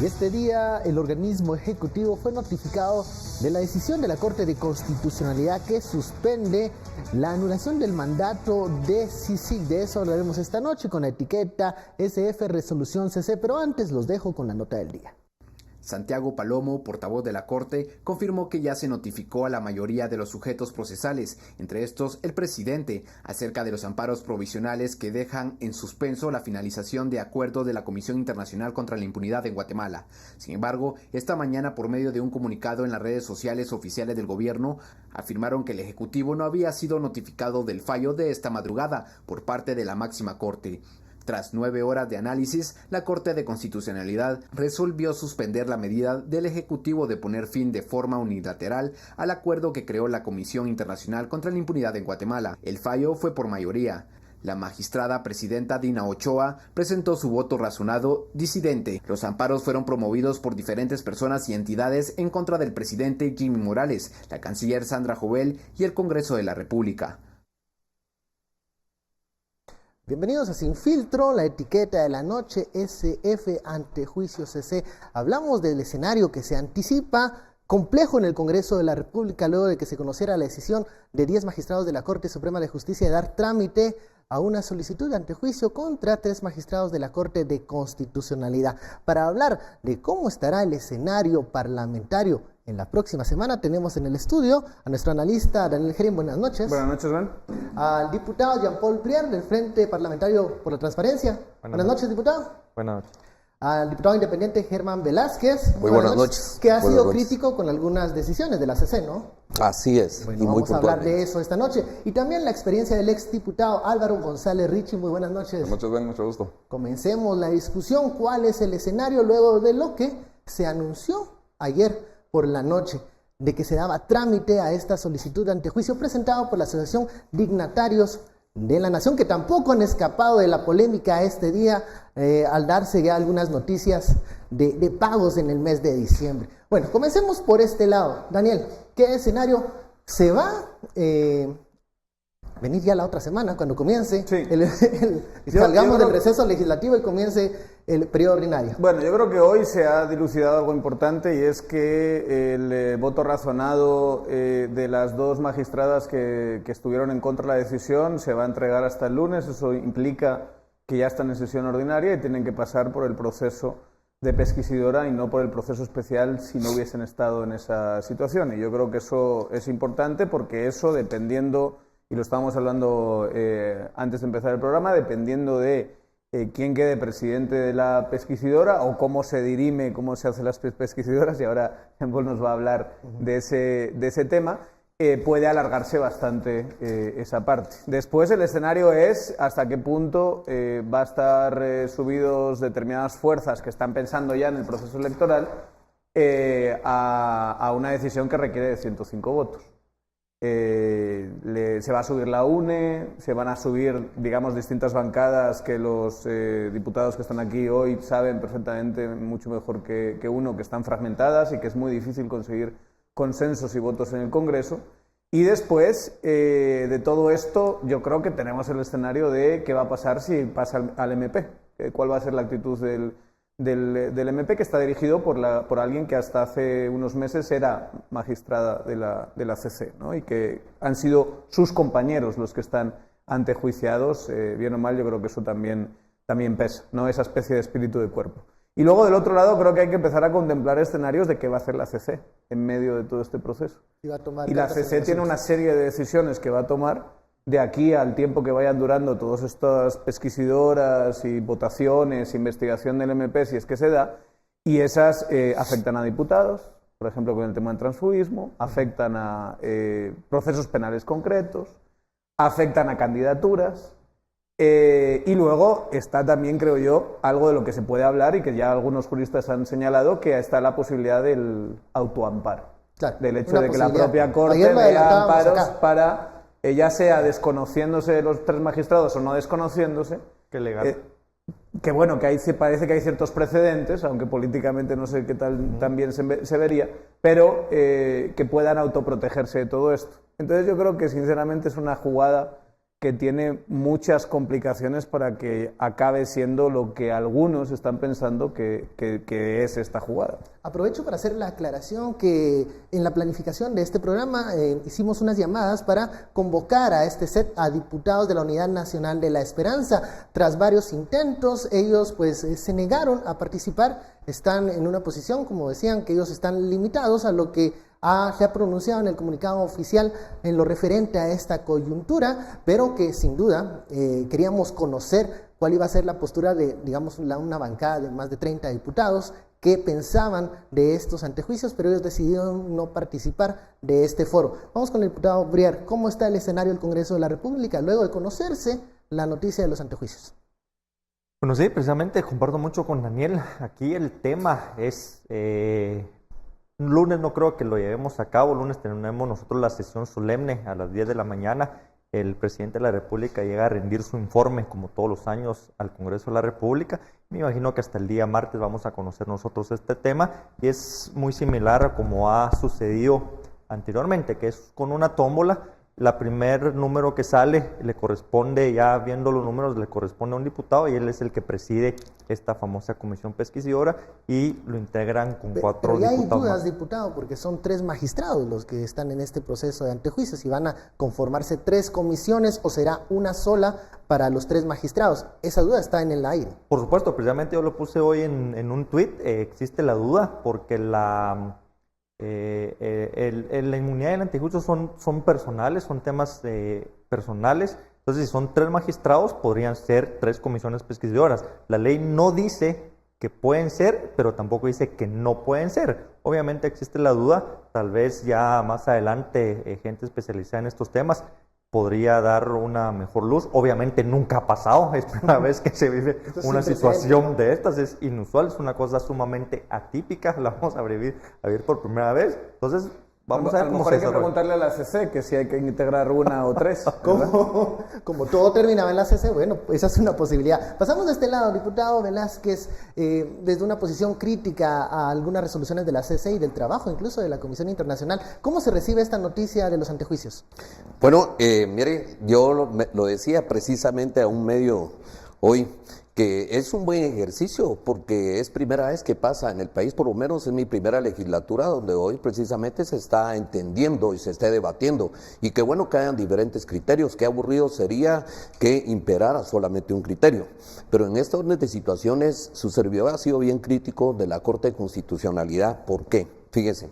Y este día el organismo ejecutivo fue notificado de la decisión de la Corte de Constitucionalidad que suspende la anulación del mandato de CICIG. De eso hablaremos esta noche con la etiqueta SF Resolución CC, pero antes los dejo con la nota del día. Santiago Palomo, portavoz de la Corte, confirmó que ya se notificó a la mayoría de los sujetos procesales, entre estos el presidente, acerca de los amparos provisionales que dejan en suspenso la finalización de acuerdos de la Comisión Internacional contra la Impunidad en Guatemala. Sin embargo, esta mañana, por medio de un comunicado en las redes sociales oficiales del gobierno, afirmaron que el Ejecutivo no había sido notificado del fallo de esta madrugada por parte de la máxima Corte. Tras 9 horas de análisis, la Corte de Constitucionalidad resolvió suspender la medida del Ejecutivo de poner fin de forma unilateral al acuerdo que creó la Comisión Internacional contra la Impunidad en Guatemala. El fallo fue por mayoría. La magistrada presidenta Dina Ochoa presentó su voto razonado disidente. Los amparos fueron promovidos por diferentes personas y entidades en contra del presidente Jimmy Morales, la canciller Sandra Jovel y el Congreso de la República. Bienvenidos a Sin Filtro, la etiqueta de la noche SF Antejuicio CC. Hablamos del escenario que se anticipa complejo en el Congreso de la República luego de que se conociera la decisión de 10 magistrados de la Corte Suprema de Justicia de dar trámite a una solicitud de antejuicio contra 3 magistrados de la Corte de Constitucionalidad. Para hablar de cómo estará el escenario parlamentario en la próxima semana, tenemos en el estudio a nuestro analista Daniel Gerin. Buenas noches. Buenas noches, Juan. Al diputado Jean-Paul Prier del Frente Parlamentario por la Transparencia. Buenas noches, diputado. Buenas noches. Al diputado independiente Germán Velázquez. Muy buenas noches. Que ha sido crítico con algunas decisiones de la CC, ¿no? Así es. Bueno, y vamos a hablar de eso esta noche. Y también la experiencia del exdiputado Álvaro González Richie. Muy buenas noches. Buenas noches, Ben. Mucho gusto. Comencemos la discusión. ¿Cuál es el escenario luego de lo que se anunció ayer por la noche, de que se daba trámite a esta solicitud de antejuicio presentada por la Asociación Dignatarios de la Nación, que tampoco han escapado de la polémica este día al darse ya algunas noticias de pagos en el mes de diciembre? Bueno, comencemos por este lado. Daniel, ¿qué escenario se va venir ya la otra semana cuando comience salgamos del receso legislativo y comience el periodo ordinario? Bueno, yo creo que hoy se ha dilucidado algo importante y es que el voto razonado de las 2 magistradas que estuvieron en contra de la decisión se va a entregar hasta el lunes. Eso implica que ya están en sesión ordinaria y tienen que pasar por el proceso de pesquisidora y no por el proceso especial si no hubiesen estado en esa situación. Y yo creo que eso es importante porque eso, dependiendo, y lo estábamos hablando antes de empezar el programa, dependiendo de quién quede presidente de la pesquisidora o cómo se dirime, cómo se hacen las pesquisidoras, y ahora Jean-Paul nos va a hablar de ese tema, puede alargarse bastante esa parte. Después el escenario es hasta qué punto va a estar subidos determinadas fuerzas que están pensando ya en el proceso electoral a una decisión que requiere de 105 votos. Se va a subir la UNE, se van a subir, digamos, distintas bancadas que los diputados que están aquí hoy saben perfectamente, mucho mejor que uno, que están fragmentadas y que es muy difícil conseguir consensos y votos en el Congreso. Y después de todo esto, yo creo que tenemos el escenario de qué va a pasar si pasa al MP, cuál va a ser la actitud del MP, que está dirigido por alguien que hasta hace unos meses era magistrada de la CC, ¿no? Y que han sido sus compañeros los que están antejuiciados, bien o mal. Yo creo que eso también pesa, ¿no? Esa especie de espíritu de cuerpo. Y luego, del otro lado, creo que hay que empezar a contemplar escenarios de qué va a hacer la CC en medio de todo este proceso. Y la CC tiene una serie de decisiones que va a tomar de aquí al tiempo que vayan durando todas estas pesquisidoras y votaciones, investigación del MP, si es que se da, y esas afectan a diputados, por ejemplo, con el tema del transfugismo, afectan a procesos penales concretos, afectan a candidaturas, y luego está también, creo yo, algo de lo que se puede hablar y que ya algunos juristas han señalado, que está la posibilidad del autoamparo, claro, del hecho de que la propia Corte vea amparos para... ya sea desconociéndose de los 3 magistrados o no desconociéndose, que bueno, parece que hay ciertos precedentes, aunque políticamente no sé qué tal también se vería, pero que puedan autoprotegerse de todo esto. Entonces yo creo que sinceramente es una jugada que tiene muchas complicaciones para que acabe siendo lo que algunos están pensando que es esta jugada. Aprovecho para hacer la aclaración que en la planificación de este programa hicimos unas llamadas para convocar a este set a diputados de la Unidad Nacional de la Esperanza. Tras varios intentos, ellos pues se negaron a participar. Están en una posición, como decían, que ellos están limitados a lo que se ha pronunciado en el comunicado oficial en lo referente a esta coyuntura, pero que sin duda queríamos conocer cuál iba a ser la postura de, digamos, una bancada de más de 30 diputados que pensaban de estos antejuicios, pero ellos decidieron no participar de este foro. Vamos con el diputado Brier. ¿Cómo está el escenario del Congreso de la República luego de conocerse la noticia de los antejuicios? Bueno, sí, precisamente comparto mucho con Daniel. Aquí el tema es, lunes no creo que lo llevemos a cabo, lunes tenemos nosotros la sesión solemne a las 10 de la mañana. El presidente de la República llega a rendir su informe, como todos los años, al Congreso de la República. Me imagino que hasta el día martes vamos a conocer nosotros este tema, y es muy similar a como ha sucedido anteriormente, que es con una tómbola. La primer número que sale le corresponde, ya viendo los números, le corresponde a un diputado, y él es el que preside esta famosa comisión pesquisidora, y lo integran con cuatro diputados. Pero ya hay dudas, más. diputado, porque son 3 magistrados los que están en este proceso de antejuicios, y van a conformarse 3 comisiones, o será una sola para los 3 magistrados. Esa duda está en el aire. Por supuesto, precisamente yo lo puse hoy en un tuit. Existe la duda porque la inmunidad y el antejuicio son personales, son temas personales. Entonces, si son 3 magistrados, podrían ser 3 comisiones pesquisadoras. La ley no dice que pueden ser, pero tampoco dice que no pueden ser. Obviamente existe la duda, tal vez ya más adelante gente especializada en estos temas podría dar una mejor luz. Obviamente nunca ha pasado, es la primera vez que se vive una situación de estas, es inusual, es una cosa sumamente atípica, la vamos a vivir por primera vez. Entonces, vamos a ver cómo se desarrolla. Hay que preguntarle a la CC que si hay que integrar una o 3. Como todo terminaba en la CC, bueno, esa es una posibilidad. Pasamos de este lado, diputado Velázquez, desde una posición crítica a algunas resoluciones de la CC y del trabajo incluso de la Comisión Internacional. ¿Cómo se recibe esta noticia de los antejuicios? Bueno, mire, yo lo decía precisamente a un medio hoy, que es un buen ejercicio porque es primera vez que pasa en el país, por lo menos es mi primera legislatura donde hoy precisamente se está entendiendo y se está debatiendo, y qué bueno que hayan diferentes criterios. Qué aburrido sería que imperara solamente un criterio, pero en este orden de situaciones su servidor ha sido bien crítico de la Corte de Constitucionalidad. ¿Por qué? Fíjese,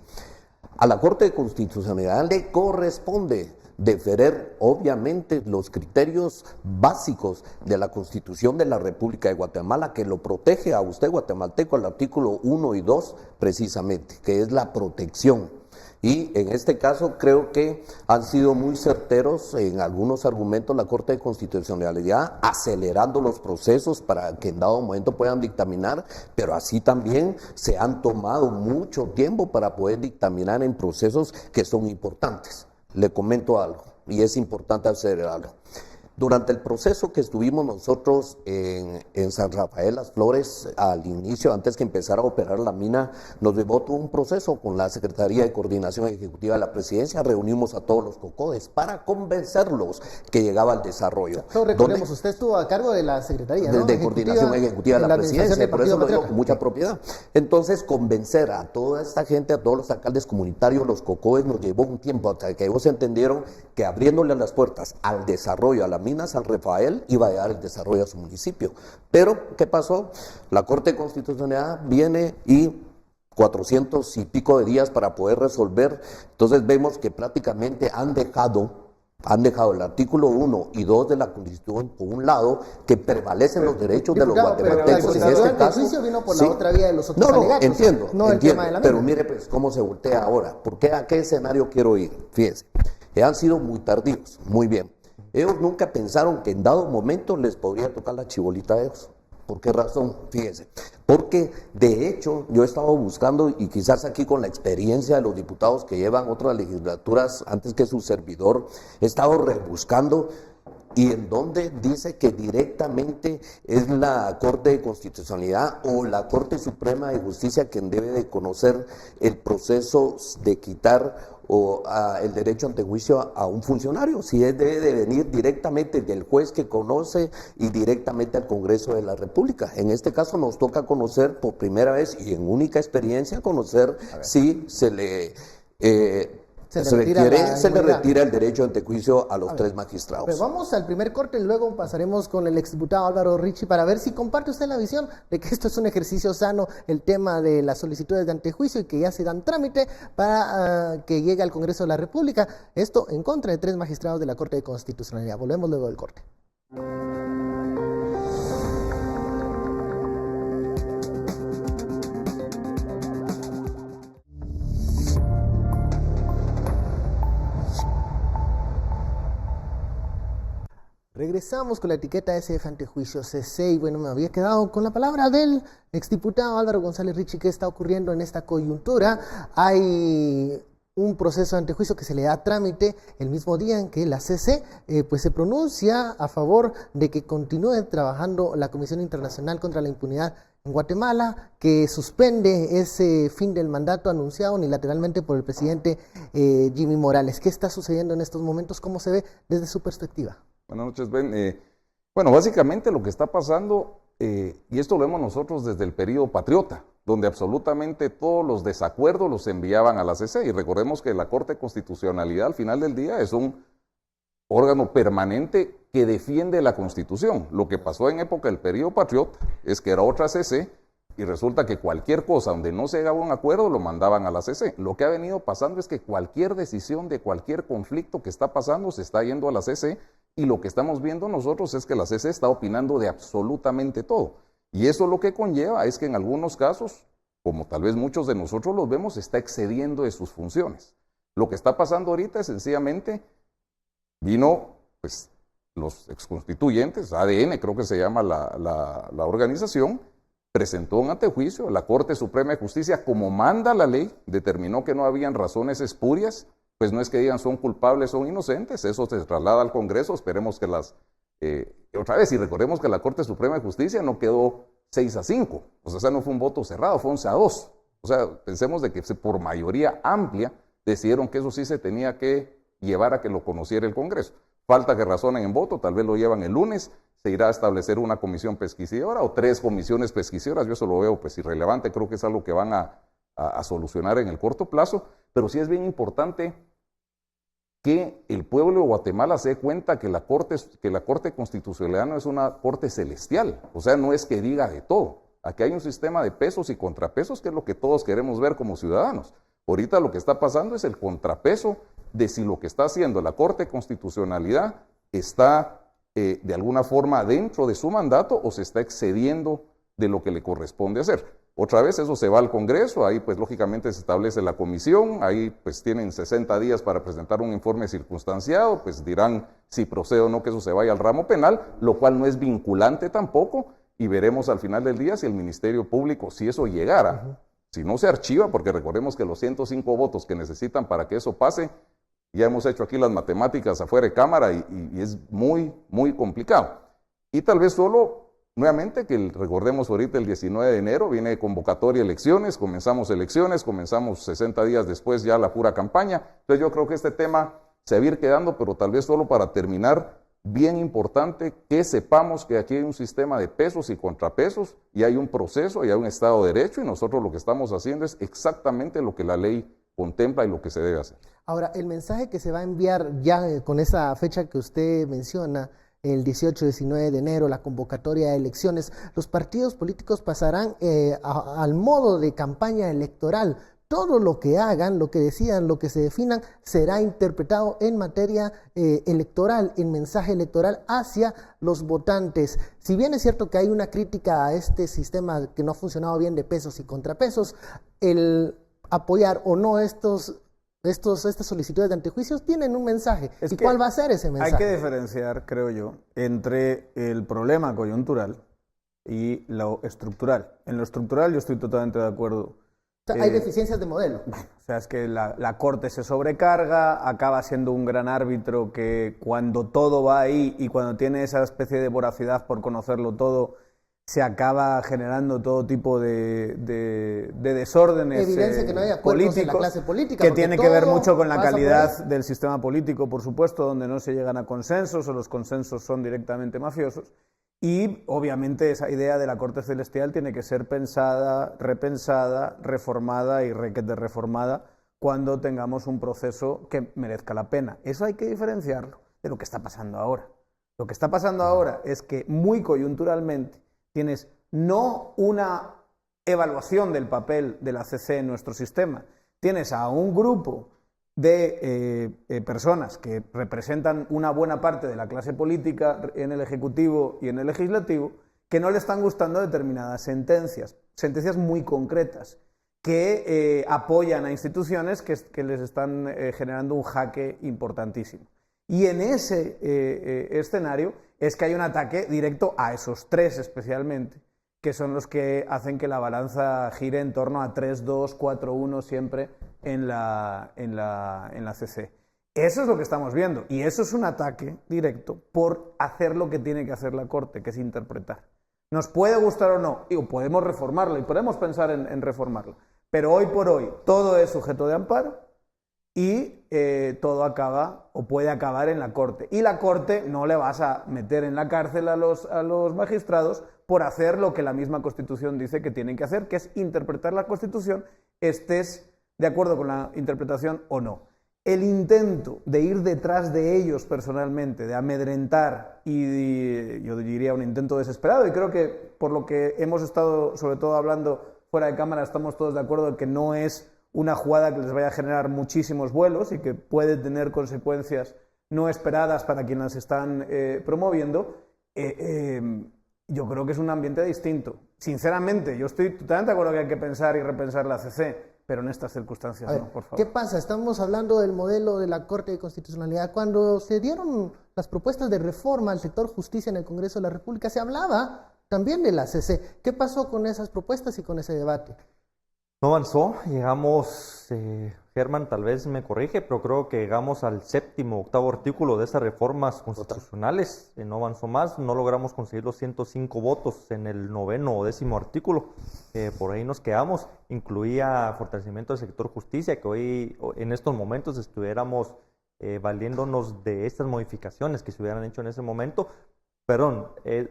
a la Corte de Constitucionalidad le corresponde deferir obviamente los criterios básicos de la Constitución de la República de Guatemala, que lo protege a usted guatemalteco, el artículo 1 y 2 precisamente, que es la protección. Y en este caso creo que han sido muy certeros en algunos argumentos la Corte de Constitucionalidad, acelerando los procesos para que en dado momento puedan dictaminar, pero así también se han tomado mucho tiempo para poder dictaminar en procesos que son importantes. Le comento algo, y es importante acelerarlo. Durante el proceso que estuvimos nosotros en San Rafael Las Flores, al inicio, antes que empezara a operar la mina, nos llevó todo un proceso con la Secretaría de Coordinación Ejecutiva de la Presidencia. Reunimos a todos los COCODES para convencerlos que llegaba el desarrollo. No recordemos, usted estuvo a cargo de la Secretaría, ¿no? De Coordinación Ejecutiva de la Presidencia, por eso lo digo con mucha propiedad. Entonces, convencer a toda esta gente, a todos los alcaldes comunitarios, los COCODES, nos llevó un tiempo hasta que ellos entendieron que abriéndole las puertas al desarrollo, a la mina San Rafael, iba a dar el desarrollo a su municipio. Pero, ¿qué pasó? La Corte de Constitucionalidad viene y 400 y pico de días para poder resolver. Entonces vemos que prácticamente han dejado el artículo 1 y 2 de la Constitución por un lado, que prevalecen los derechos de los guatemaltecos. En este caso, el juicio vino por la otra vía de los otros alegatos. Entiendo, el tema de la pero mire pues cómo se voltea ahora. ¿A qué escenario quiero ir? Fíjense, han sido muy tardíos, muy bien. Ellos nunca pensaron que en dado momento les podría tocar la chibolita a ellos. ¿Por qué razón? Fíjense, porque de hecho yo he estado buscando, y quizás aquí con la experiencia de los diputados que llevan otras legislaturas antes que su servidor, he estado rebuscando, y en donde dice que directamente es la Corte de Constitucionalidad o la Corte Suprema de Justicia quien debe de conocer el proceso de quitar o el derecho ante juicio a un funcionario, si es debe de venir directamente del juez que conoce y directamente al Congreso de la República. En este caso nos toca conocer por primera vez y en única experiencia conocer si se le se le retira el derecho ante juicio a los tres magistrados. Pero vamos al primer corte y luego pasaremos con el exdiputado Álvaro Richie para ver si comparte usted la visión de que esto es un ejercicio sano, el tema de las solicitudes de antejuicio y que ya se dan trámite para que llegue al Congreso de la República. Esto en contra de tres magistrados de la Corte de Constitucionalidad. Volvemos luego del corte. Regresamos con la etiqueta SF Antejuicio CC y bueno, me había quedado con la palabra del exdiputado Álvaro González Richie. ¿Qué está ocurriendo en esta coyuntura? Hay un proceso de antejuicio que se le da trámite el mismo día en que la CC pues se pronuncia a favor de que continúe trabajando la Comisión Internacional contra la Impunidad en Guatemala, que suspende ese fin del mandato anunciado unilateralmente por el presidente Jimmy Morales. ¿Qué está sucediendo en estos momentos? ¿Cómo se ve desde su perspectiva? Buenas noches, Ben. Bueno, básicamente lo que está pasando, y esto lo vemos nosotros desde el periodo patriota, donde absolutamente todos los desacuerdos los enviaban a la CC. Y recordemos que la Corte de Constitucionalidad al final del día es un órgano permanente que defiende la Constitución. Lo que pasó en época del periodo patriota es que era otra CC y resulta que cualquier cosa donde no se llegaba a un acuerdo lo mandaban a la CC. Lo que ha venido pasando es que cualquier decisión de cualquier conflicto que está pasando se está yendo a la CC. Y lo que estamos viendo nosotros es que la CC está opinando de absolutamente todo. Y eso lo que conlleva es que en algunos casos, como tal vez muchos de nosotros los vemos, está excediendo de sus funciones. Lo que está pasando ahorita es sencillamente, vino pues los exconstituyentes, ADN creo que se llama la organización, presentó un antejuicio, la Corte Suprema de Justicia, como manda la ley, determinó que no habían razones espurias. Pues no es que digan son culpables, son inocentes, eso se traslada al Congreso, esperemos que otra vez, y recordemos que la Corte Suprema de Justicia no quedó 6-5, o sea, no fue un voto cerrado, fue 11-2, o sea, pensemos de que por mayoría amplia decidieron que eso sí se tenía que llevar a que lo conociera el Congreso. Falta que razonen en voto, tal vez lo llevan el lunes, se irá a establecer una comisión pesquisidora o 3 comisiones pesquisadoras, yo eso lo veo pues irrelevante, creo que es algo que van a solucionar en el corto plazo, pero sí es bien importante que el pueblo de Guatemala se dé cuenta que la Corte Constitucional no es una corte celestial, o sea, no es que diga de todo. Aquí hay un sistema de pesos y contrapesos que es lo que todos queremos ver como ciudadanos. Ahorita lo que está pasando es el contrapeso de si lo que está haciendo la Corte de Constitucionalidad está de alguna forma dentro de su mandato o se está excediendo de lo que le corresponde hacer. Otra vez eso se va al Congreso, ahí pues lógicamente se establece la comisión, ahí pues tienen 60 días para presentar un informe circunstanciado, pues dirán si procede o no que eso se vaya al ramo penal, lo cual no es vinculante tampoco, y veremos al final del día si el Ministerio Público, si eso llegara, si no se archiva, porque recordemos que los 105 votos que necesitan para que eso pase, ya hemos hecho aquí las matemáticas afuera de cámara y es muy, muy complicado. Y tal vez solo nuevamente, que recordemos ahorita el 19 de enero, viene convocatoria elecciones, comenzamos 60 días después ya la pura campaña. Entonces yo creo que este tema se va a ir quedando, pero tal vez solo para terminar, bien importante que sepamos que aquí hay un sistema de pesos y contrapesos, y hay un proceso, y hay un Estado de Derecho, y nosotros lo que estamos haciendo es exactamente lo que la ley contempla y lo que se debe hacer. Ahora, el mensaje que se va a enviar ya con esa fecha que usted menciona, el 18-19 de enero, la convocatoria de elecciones, los partidos políticos pasarán al modo de campaña electoral. Todo lo que hagan, lo que decidan, lo que se definan, será interpretado en materia electoral, en mensaje electoral hacia los votantes. Si bien es cierto que hay una crítica a este sistema que no ha funcionado bien de pesos y contrapesos, el apoyar o no estas solicitudes de antejuicios tienen un mensaje. ¿Y cuál va a ser ese mensaje? Hay que diferenciar, creo yo, entre el problema coyuntural y lo estructural. En lo estructural yo estoy totalmente de acuerdo. O sea, hay deficiencias de modelo. O sea, es que la Corte se sobrecarga, acaba siendo un gran árbitro que cuando todo va ahí y cuando tiene esa especie de voracidad por conocerlo todo, se acaba generando todo tipo de desórdenes Evidencia que no hay acuerdos políticos, en la clase política, que porque tiene que ver todo mucho con la pasa por calidad ahí. del sistema político, por supuesto, donde no se llegan a consensos o los consensos son directamente mafiosos. Y obviamente esa idea de la Corte Celestial tiene que ser pensada, repensada, reformada y requete reformada cuando tengamos un proceso que merezca la pena. Eso hay que diferenciarlo de lo que está pasando ahora. Lo que está pasando ahora es que muy coyunturalmente tienes no una evaluación del papel de la CC en nuestro sistema, tienes a un grupo de personas que representan una buena parte de la clase política en el Ejecutivo y en el Legislativo, que no le están gustando determinadas sentencias muy concretas, que apoyan a instituciones que les están generando un jaque importantísimo. Y en ese escenario es que hay un ataque directo a esos tres especialmente, que son los que hacen que la balanza gire en torno a 3-2, 4-1 siempre en la CC. Eso es lo que estamos viendo, y eso es un ataque directo por hacer lo que tiene que hacer la Corte, que es interpretar. Nos puede gustar o no, y podemos reformarla, y podemos pensar en reformarla, pero hoy por hoy todo es sujeto de amparo, y todo acaba o puede acabar en la Corte. Y la Corte no le vas a meter en la cárcel a los magistrados por hacer lo que la misma Constitución dice que tienen que hacer, que es interpretar la Constitución, estés de acuerdo con la interpretación o no. El intento de ir detrás de ellos personalmente, de amedrentar, y yo diría un intento desesperado, y creo que por lo que hemos estado sobre todo hablando fuera de cámara estamos todos de acuerdo en que no es una jugada que les vaya a generar muchísimos vuelos y que puede tener consecuencias no esperadas para quienes las están promoviendo, yo creo que es un ambiente distinto. Sinceramente, yo estoy totalmente de acuerdo que hay que pensar y repensar la CC, pero en estas circunstancias no, por favor. ¿Qué pasa? Estamos hablando del modelo de la Corte de Constitucionalidad. Cuando se dieron las propuestas de reforma al sector justicia en el Congreso de la República, se hablaba también de la CC. ¿Qué pasó con esas propuestas y con ese debate? No avanzó, llegamos, Germán tal vez me corrige, pero creo que llegamos al 7º, 8º artículo de esas reformas constitucionales, no avanzó más, no logramos conseguir los 105 votos en el 9º o 10º artículo, por ahí nos quedamos, incluía fortalecimiento del sector justicia, que hoy en estos momentos estuviéramos valiéndonos de estas modificaciones que se hubieran hecho en ese momento. Perdón,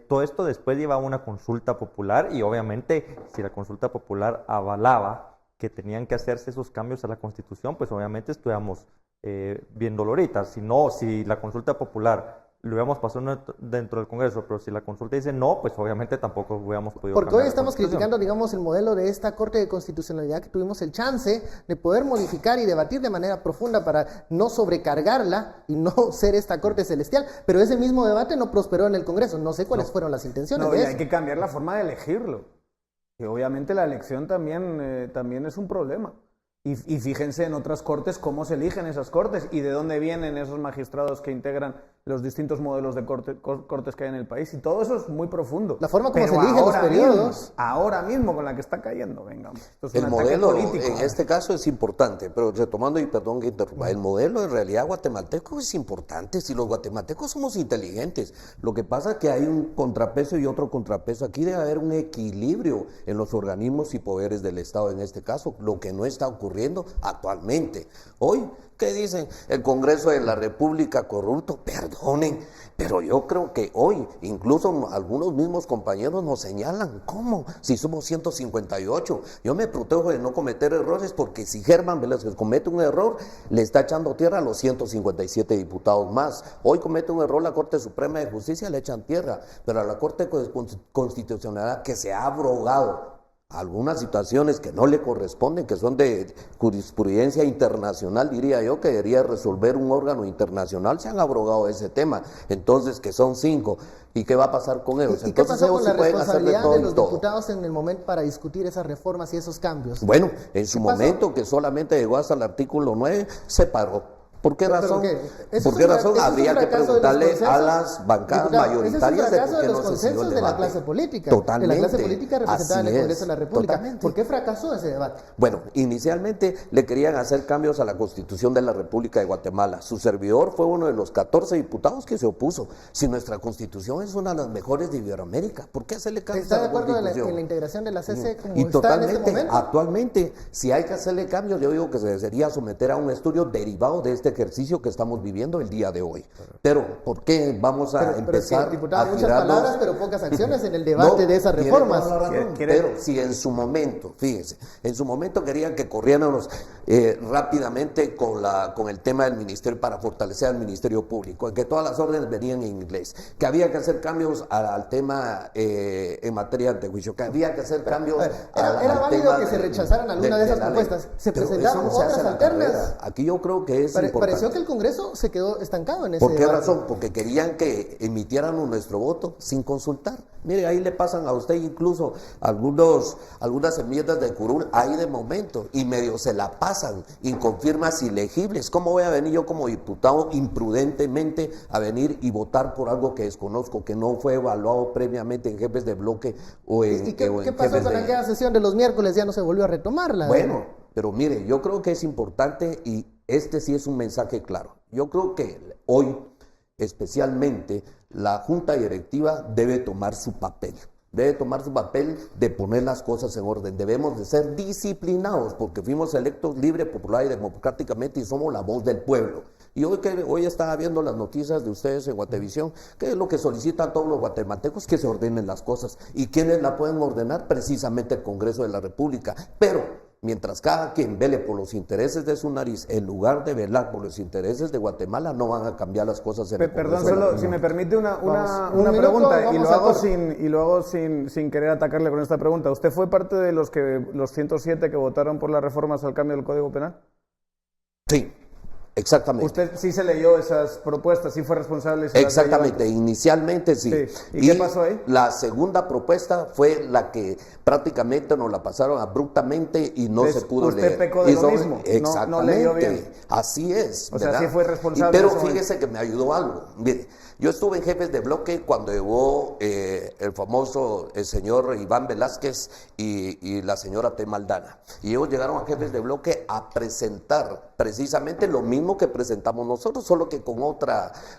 todo esto después lleva a una consulta popular y obviamente si la consulta popular avalaba que tenían que hacerse esos cambios a la Constitución, pues obviamente estuviéramos viéndolo ahorita. Si no, si la consulta popular lo hubiéramos pasado dentro del Congreso, pero si la consulta dice no, pues obviamente tampoco hubiéramos podido Porque cambiar hoy la estamos Constitución. criticando, digamos, el modelo de esta Corte de Constitucionalidad que tuvimos el chance de poder modificar y debatir de manera profunda para no sobrecargarla y no ser esta Corte Celestial, pero ese mismo debate no prosperó en el Congreso. No sé cuáles fueron las intenciones No, de y eso. hay que cambiar la forma de elegirlo. Y obviamente la elección también es un problema. Y fíjense en otras cortes cómo se eligen esas cortes y de dónde vienen esos magistrados que integran los distintos modelos de cortes que hay en el país. Y todo eso es muy profundo. La forma como Pero se eligen los ahora periodos. ahora mismo con la que está cayendo, venga. Esto es un El ataque modelo político. en este caso es importante, pero retomando y perdón que interrumpa, el modelo en realidad guatemalteco es importante, si los guatemaltecos somos inteligentes, lo que pasa es que hay un contrapeso y otro contrapeso, aquí debe haber un equilibrio en los organismos y poderes del Estado en este caso, lo que no está ocurriendo actualmente. Hoy, ¿qué dicen? El Congreso de la República corrupto, perdonen, pero yo creo que hoy, incluso algunos mismos compañeros nos señalan, ¿cómo? Si somos 158, yo me protejo de no cometer errores porque si Germán Velázquez comete un error, le está echando tierra a los 157 diputados más. Hoy comete un error la Corte Suprema de Justicia, le echan tierra, pero a la Corte Constitucional que se ha abrogado algunas situaciones que no le corresponden, que son de jurisprudencia internacional, diría yo, que debería resolver un órgano internacional, se han abrogado ese tema, entonces que son 5, ¿y qué va a pasar con ellos? ¿Y qué Entonces pasó ellos con sí la pueden hacer de responsabilidad todo de y los todo. diputados en el momento para discutir esas reformas y esos cambios? Bueno, en su ¿Qué pasó? momento, que solamente llegó hasta el artículo 9, se paró. ¿Por qué ¿Pero razón? qué? ¿Por qué razón? Habría que preguntarle a las bancadas mayoritarias de por qué no los se siguió consensos el de la debate. clase política. Totalmente. De la clase política representada en el Congreso de la República. Totalmente. ¿Por qué fracasó ese debate? Bueno, inicialmente le querían hacer cambios a la Constitución de la República de Guatemala. Su servidor fue uno de los 14 diputados que se opuso. Si nuestra Constitución es una de las mejores de Iberoamérica, ¿por qué hacerle cambios ¿Está a de la acuerdo Constitución? en la integración de la CC como Y está totalmente, en este momento? actualmente, si hay que hacerle cambios, yo digo que se debería someter a un estudio derivado de este ejercicio que estamos viviendo el día de hoy. Pero, ¿por qué vamos a Pero es que, empezar diputado, a muchas tirarnos? palabras, pero pocas acciones en el debate de esas tiene reformas. toda la razón. Pero si en su momento, fíjese, en su momento querían que corriéramos rápidamente con el tema del ministerio para fortalecer al Ministerio Público, que todas las órdenes venían en inglés, que había que hacer cambios al tema en materia de antejuicio, que había que hacer cambios Era válido que se rechazaran alguna de esas propuestas. Se presentaron otras alternas. Aquí yo creo que es importante. Pareció que el Congreso se quedó estancado en ese ¿Por qué debate. razón? Porque querían que emitiéramos nuestro voto sin consultar. Mire, ahí le pasan a usted incluso algunas enmiendas de curul ahí de momento y medio se la pasan inconfirmas ilegibles. ¿Cómo voy a venir yo como diputado imprudentemente a venir y votar por algo que desconozco, que no fue evaluado previamente en jefes de bloque o en ¿Y qué pasó jefes con de... aquella sesión de los miércoles? Ya no se volvió a retomarla. Bueno, pero mire, yo creo que es importante y este sí es un mensaje claro. Yo creo que hoy, especialmente, la Junta Directiva debe tomar su papel. Debe tomar su papel de poner las cosas en orden. Debemos de ser disciplinados porque fuimos electos libre, popular y democráticamente y somos la voz del pueblo. Y hoy estaba viendo las noticias de ustedes en Guatevisión, que es lo que solicitan todos los guatemaltecos, que se ordenen las cosas. ¿Y quiénes la pueden ordenar? Precisamente el Congreso de la República. Pero mientras cada quien vele por los intereses de su nariz, en lugar de velar por los intereses de Guatemala, no van a cambiar las cosas en el Perdón, Congreso de la solo República. si me permite una minuto, pregunta, vamos y lo hago sin querer atacarle con esta pregunta. ¿Usted fue parte de los 107 que votaron por las reformas al cambio del Código Penal? Sí, exactamente. ¿Usted sí se leyó esas propuestas, sí fue responsable? Y se las Exactamente, leyó antes? inicialmente sí. ¿Y qué pasó ahí? La segunda propuesta fue la que prácticamente nos la pasaron abruptamente y no se pudo usted leer. pecó de lo mismo, Exactamente, no leyó bien. Así es. O sea, ¿verdad? sí fue responsable Pero en ese fíjese que me ayudó algo. Mire, yo estuve en jefes de bloque cuando llegó el famoso señor Iván Velázquez y la señora T. Maldana. Y ellos llegaron a jefes de bloque a presentar precisamente lo mismo que presentamos nosotros, solo que con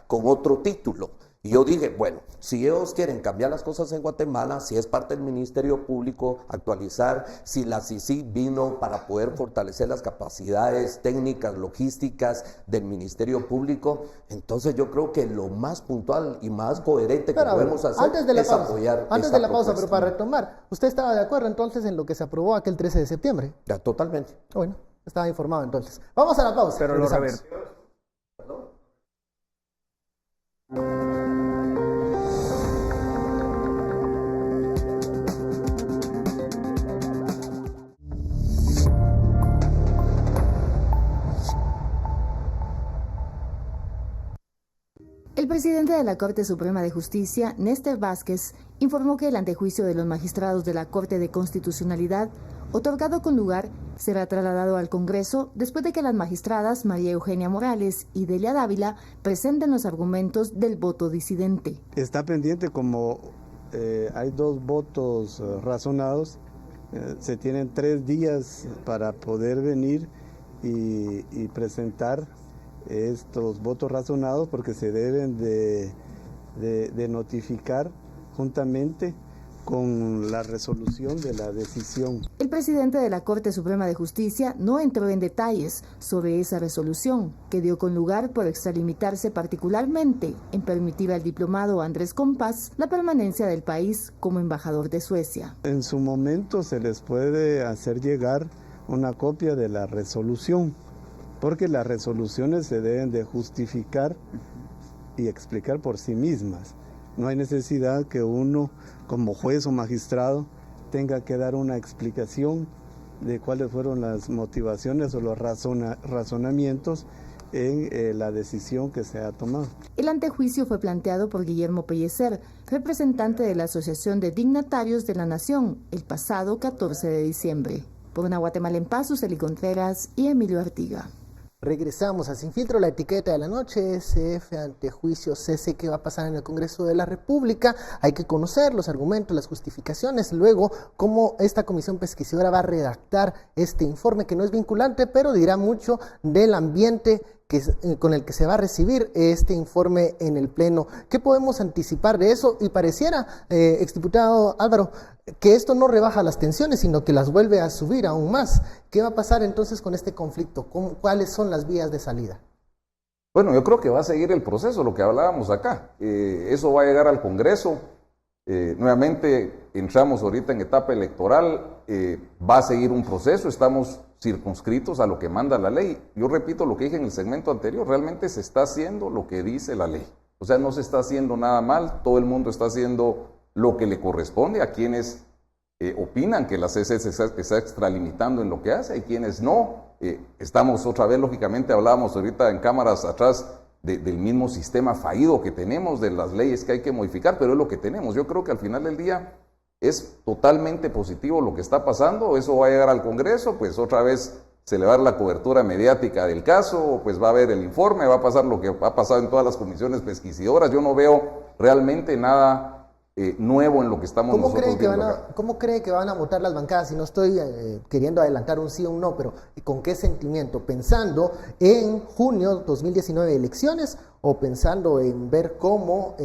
otro título. Y yo dije, bueno, si ellos quieren cambiar las cosas en Guatemala, si es parte del Ministerio Público, actualizar, si la CICI vino para poder fortalecer las capacidades técnicas, logísticas del Ministerio Público, entonces yo creo que lo más puntual y más coherente que podemos hacer es apoyar Antes de la pausa, pero para retomar, ¿usted estaba de acuerdo entonces en lo que se aprobó aquel 13 de septiembre? Ya, totalmente. Bueno, estaba informado entonces. Vamos a la pausa. Pero lo regresamos. revertió. El presidente de la Corte Suprema de Justicia, Néstor Vázquez, informó que el antejuicio de los magistrados de la Corte de Constitucionalidad, otorgado con lugar, será trasladado al Congreso después de que las magistradas María Eugenia Morales y Delia Dávila presenten los argumentos del voto disidente. Está pendiente como hay 2 votos razonados, se tienen 3 días para poder venir y presentar estos votos razonados porque se deben de notificar juntamente con la resolución de la decisión. El presidente de la Corte Suprema de Justicia no entró en detalles sobre esa resolución, que dio con lugar por extralimitarse particularmente en permitir al diplomado Andrés Compás la permanencia del país como embajador de Suecia. En su momento se les puede hacer llegar una copia de la resolución, porque las resoluciones se deben de justificar y explicar por sí mismas. No hay necesidad que uno, como juez o magistrado, tenga que dar una explicación de cuáles fueron las motivaciones o los razonamientos en la decisión que se ha tomado. El antejuicio fue planteado por Guillermo Pellecer, representante de la Asociación de Dignatarios de la Nación, el pasado 14 de diciembre. Por Una Guatemala en Paz, Suseli Contreras y Emilio Artiga. Regresamos a Sin Filtro, la etiqueta de la noche, SF ante juicio CC. ¿Qué va a pasar en el Congreso de la República? Hay que conocer los argumentos, las justificaciones, luego cómo esta comisión pesquisidora va a redactar este informe que no es vinculante, pero dirá mucho del ambiente con el que se va a recibir este informe en el Pleno. ¿Qué podemos anticipar de eso? Y pareciera, exdiputado Álvaro, que esto no rebaja las tensiones, sino que las vuelve a subir aún más. ¿Qué va a pasar entonces con este conflicto? ¿Cuáles son las vías de salida? Bueno, yo creo que va a seguir el proceso, lo que hablábamos acá. Eso va a llegar al Congreso. Nuevamente entramos ahorita en etapa electoral. Va a seguir un proceso. Estamos circunscritos a lo que manda la ley. Yo repito lo que dije en el segmento anterior. Realmente se está haciendo lo que dice la ley. O sea, no se está haciendo nada mal. Todo el mundo está haciendo lo que le corresponde a quienes opinan que la CC se está extralimitando en lo que hace y quienes no. Estamos otra vez, lógicamente, hablábamos ahorita en cámaras atrás del mismo sistema fallido que tenemos, de las leyes que hay que modificar, pero es lo que tenemos. Yo creo que al final del día es totalmente positivo lo que está pasando. Eso va a llegar al Congreso, pues otra vez se le va a dar la cobertura mediática del caso, pues va a haber el informe, va a pasar lo que ha pasado en todas las comisiones pesquisidoras. Yo no veo realmente nada nuevo en lo que estamos nosotros viendo acá. ¿Cómo cree que van a votar las bancadas? Y no estoy queriendo adelantar un sí o un no, pero ¿con qué sentimiento? ¿Pensando en junio 2019 elecciones o pensando en ver cómo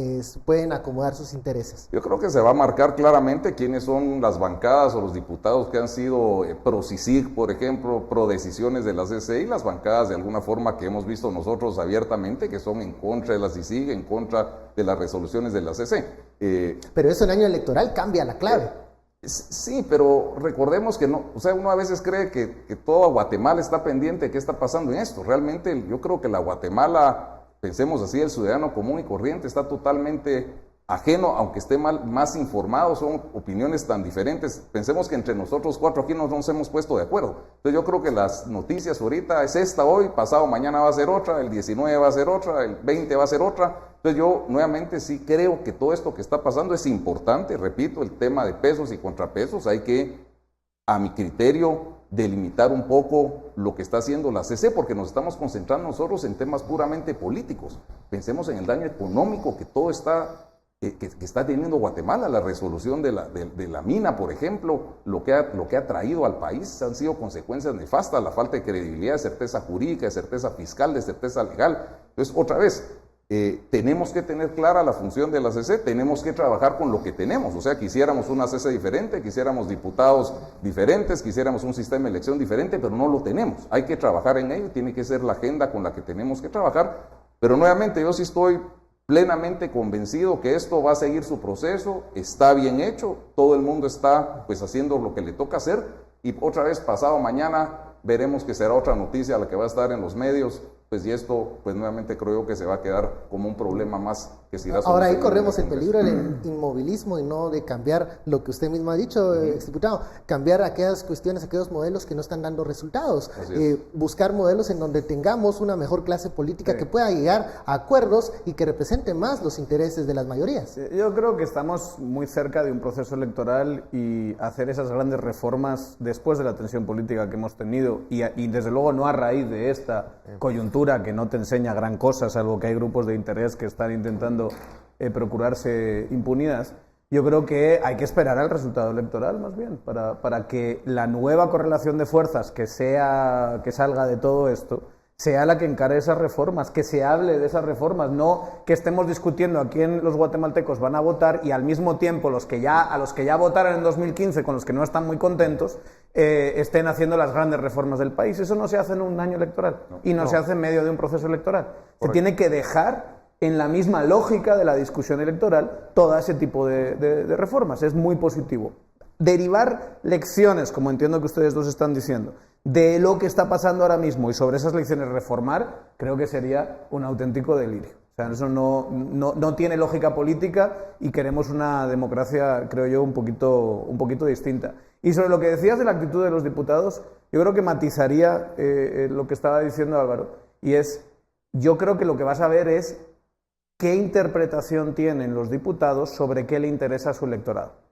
pueden acomodar sus intereses? Yo creo que se va a marcar claramente quiénes son las bancadas o los diputados que han sido pro CICIG, por ejemplo, pro decisiones de la CCE, y las bancadas de alguna forma que hemos visto nosotros abiertamente que son en contra de la CICIG, en contra de las resoluciones de la CCE. Pero eso en año electoral cambia la clave. Sí, pero recordemos que no, o sea, uno a veces cree que toda Guatemala está pendiente de qué está pasando en esto. Realmente yo creo que la Guatemala, pensemos así, el ciudadano común y corriente está totalmente ajeno, aunque esté más informado. Son opiniones tan diferentes. Pensemos que entre nosotros cuatro aquí no nos hemos puesto de acuerdo. Entonces yo creo que las noticias ahorita es esta hoy, pasado mañana va a ser otra, el 19 va a ser otra, el 20 va a ser otra. Entonces yo nuevamente sí creo que todo esto que está pasando es importante. Repito, el tema de pesos y contrapesos, hay que, a mi criterio, delimitar un poco lo que está haciendo la CC, porque nos estamos concentrando nosotros en temas puramente políticos. Pensemos en el daño económico que todo está teniendo Guatemala. La resolución de la mina, por ejemplo, lo que ha traído al país han sido consecuencias nefastas, la falta de credibilidad, de certeza jurídica, de certeza fiscal, de certeza legal. Entonces, otra vez, tenemos que tener clara la función de la CC, tenemos que trabajar con lo que tenemos. O sea, quisiéramos una CC diferente, quisiéramos diputados diferentes, quisiéramos un sistema de elección diferente, pero no lo tenemos. Hay que trabajar en ello, tiene que ser la agenda con la que tenemos que trabajar. Pero nuevamente, yo sí estoy plenamente convencido que esto va a seguir su proceso, está bien hecho, todo el mundo está pues haciendo lo que le toca hacer, y otra vez pasado mañana veremos que será otra noticia la que va a estar en los medios, pues, y esto pues nuevamente creo yo que se va a quedar como un problema más que se irá. Ahora ahí corremos el peligro del inmovilismo y no de cambiar lo que usted mismo ha dicho, exdiputado, cambiar aquellas cuestiones, aquellos modelos que no están dando resultados, buscar modelos en donde tengamos una mejor clase política que pueda llegar a acuerdos y que represente más los intereses de las mayorías. Yo creo que estamos muy cerca de un proceso electoral, y hacer esas grandes reformas después de la tensión política que hemos tenido y desde luego no a raíz de esta coyuntura que no te enseña gran cosa, salvo que hay grupos de interés que están intentando procurarse impunidad. Yo creo que hay que esperar al resultado electoral, más bien, para que la nueva correlación de fuerzas que salga de todo esto sea la que encare esas reformas, que se hable de esas reformas, no que estemos discutiendo a quién los guatemaltecos van a votar y al mismo tiempo a los que ya votaron en 2015, con los que no están muy contentos, estén haciendo las grandes reformas del país. Eso no se hace en un año electoral y no se hace en medio de un proceso electoral. Correcto. Se tiene que dejar en la misma lógica de la discusión electoral todo ese tipo de reformas. Es muy positivo. Derivar lecciones, como entiendo que ustedes dos están diciendo, de lo que está pasando ahora mismo y sobre esas lecciones reformar, creo que sería un auténtico delirio. O sea, eso no tiene lógica política, y queremos una democracia, creo yo, un poquito distinta. Y sobre lo que decías de la actitud de los diputados, yo creo que matizaría lo que estaba diciendo Álvaro, y es, yo creo que lo que vas a ver es qué interpretación tienen los diputados sobre qué le interesa a su electorado.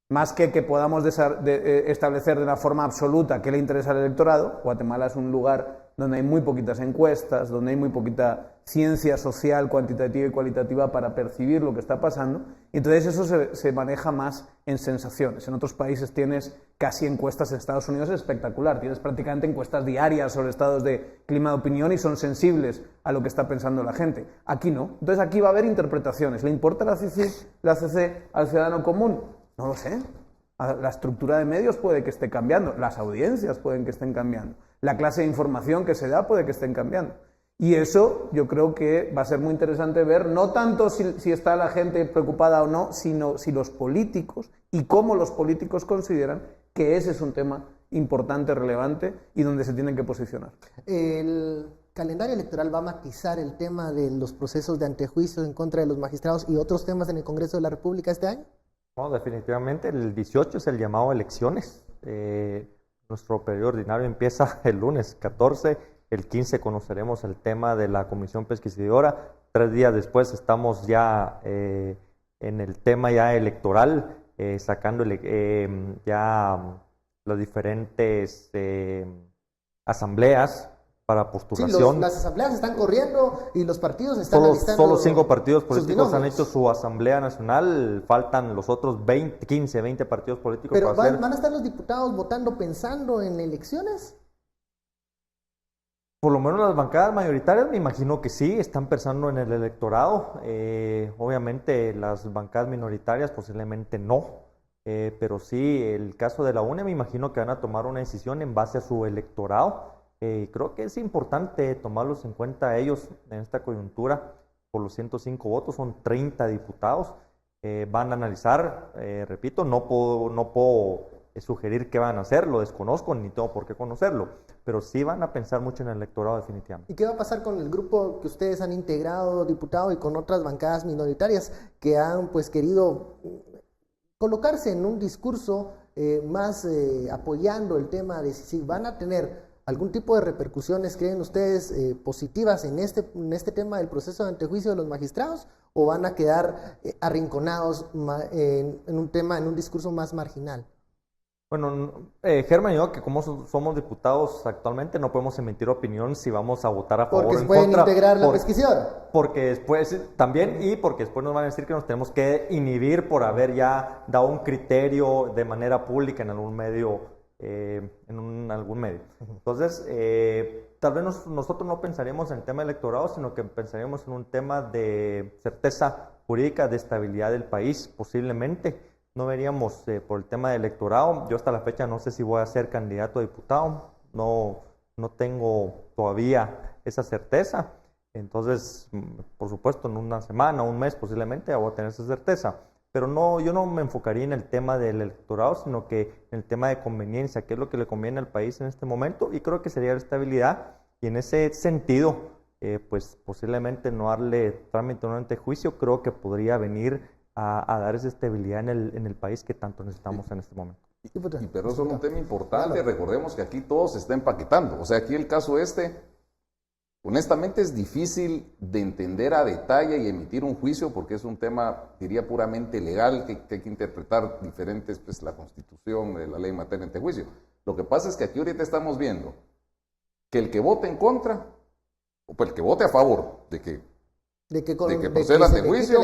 Más que podamos establecer de una forma absoluta qué le interesa al electorado. Guatemala es un lugar donde hay muy poquitas encuestas, donde hay muy poquita ciencia social, cuantitativa y cualitativa para percibir lo que está pasando. Y entonces eso se maneja más en sensaciones. En otros países tienes casi encuestas, en Estados Unidos es espectacular, tienes prácticamente encuestas diarias sobre estados de clima de opinión y son sensibles a lo que está pensando la gente. Aquí no. Entonces aquí va a haber interpretaciones. ¿Le importa la CC al ciudadano común? No lo sé. La estructura de medios puede que esté cambiando, las audiencias pueden que estén cambiando, la clase de información que se da puede que estén cambiando. Y eso yo creo que va a ser muy interesante ver, no tanto si está la gente preocupada o no, sino si los políticos y cómo los políticos consideran que ese es un tema importante, relevante y donde se tienen que posicionar. El calendario electoral va a matizar el tema de los procesos de antejuicios en contra de los magistrados y otros temas en el Congreso de la República este año. No, definitivamente el 18 es el llamado a elecciones. Nuestro periodo ordinario empieza el lunes 14, el 15 conoceremos el tema de la comisión pesquisidora, 3 días después estamos ya en el tema ya electoral, sacando ya las diferentes asambleas para postulación. Sí, las asambleas están corriendo y los partidos están alistando. Solo 5 partidos políticos han hecho su asamblea nacional, faltan los otros 15, 20 partidos políticos. ¿Pero van a estar los diputados votando pensando en elecciones? Por lo menos las bancadas mayoritarias me imagino que sí, están pensando en el electorado. Obviamente las bancadas minoritarias posiblemente no, pero sí, el caso de la UNE me imagino que van a tomar una decisión en base a su electorado. Creo que es importante tomarlos en cuenta a ellos en esta coyuntura. Por los 105 votos son 30 diputados. Van a analizar, repito, no puedo sugerir qué van a hacer, lo desconozco ni tengo por qué conocerlo, pero sí van a pensar mucho en el electorado definitivamente. ¿Y qué va a pasar con el grupo que ustedes han integrado, diputado, y con otras bancadas minoritarias que han pues querido colocarse en un discurso más apoyando el tema de si van a tener algún tipo de repercusiones, creen ustedes, positivas en este tema del proceso de antejuicio de los magistrados, o van a quedar arrinconados en un discurso más marginal? Bueno, Germán y yo, que como somos diputados actualmente, no podemos emitir opinión si vamos a votar a favor o en contra. Porque pueden integrar la pesquisidora. Porque después, también, y porque después nos van a decir que nos tenemos que inhibir por haber ya dado un criterio de manera pública en algún medio. Algún medio. Entonces, tal vez nosotros no pensaríamos en el tema electorado, sino que pensaríamos en un tema de certeza jurídica, de estabilidad del país, posiblemente. No veríamos por el tema de electorado. Yo hasta la fecha no sé si voy a ser candidato a diputado, no tengo todavía esa certeza. Entonces, por supuesto, en una semana, un mes posiblemente voy a tener esa certeza. Pero yo no me enfocaría en el tema del electorado, sino que en el tema de conveniencia, qué es lo que le conviene al país en este momento, y creo que sería la estabilidad, y en ese sentido, pues posiblemente no darle trámite a un antejuicio, creo que podría venir a dar esa estabilidad en el país que tanto necesitamos en este momento. Pero eso es un tema importante, recordemos que aquí todo se está empaquetando, o sea, aquí el caso honestamente es difícil de entender a detalle y emitir un juicio porque es un tema, diría, puramente legal, que hay que interpretar diferentes, pues la Constitución, la ley en materia de antejuicio. Lo que pasa es que aquí ahorita estamos viendo que el que vote en contra, o pues el que vote a favor de que proceda el antejuicio,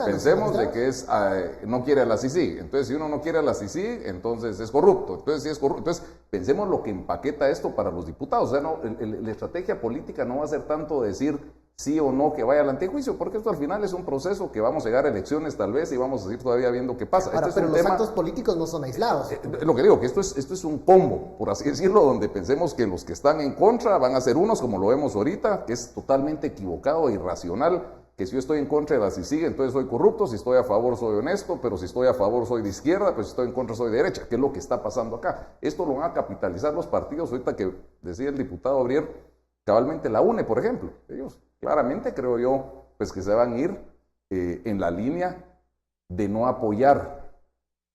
pensemos de que no quiere a la CICIG. Entonces, si uno no quiere a la CICIG, entonces es corrupto. Entonces, si es corrupto, entonces pensemos lo que empaqueta esto para los diputados. O sea, la estrategia política no va a ser tanto decir sí o no que vaya al antejuicio, porque esto al final es un proceso que vamos a llegar a elecciones tal vez y vamos a seguir todavía viendo qué pasa. Ahora, pero los actos políticos no son aislados. Lo que digo, que esto es un combo, por así decirlo, donde pensemos que los que están en contra van a ser unos, como lo vemos ahorita, que es totalmente equivocado e irracional, que si yo estoy en contra de la CICIG, entonces soy corrupto, si estoy a favor soy honesto, pero si estoy a favor soy de izquierda, pues si estoy en contra soy de derecha, que es lo que está pasando acá. Esto lo van a capitalizar los partidos, ahorita que decía el diputado Abrier, cabalmente la UNE, por ejemplo. Ellos claramente creo yo pues que se van a ir en la línea de no apoyar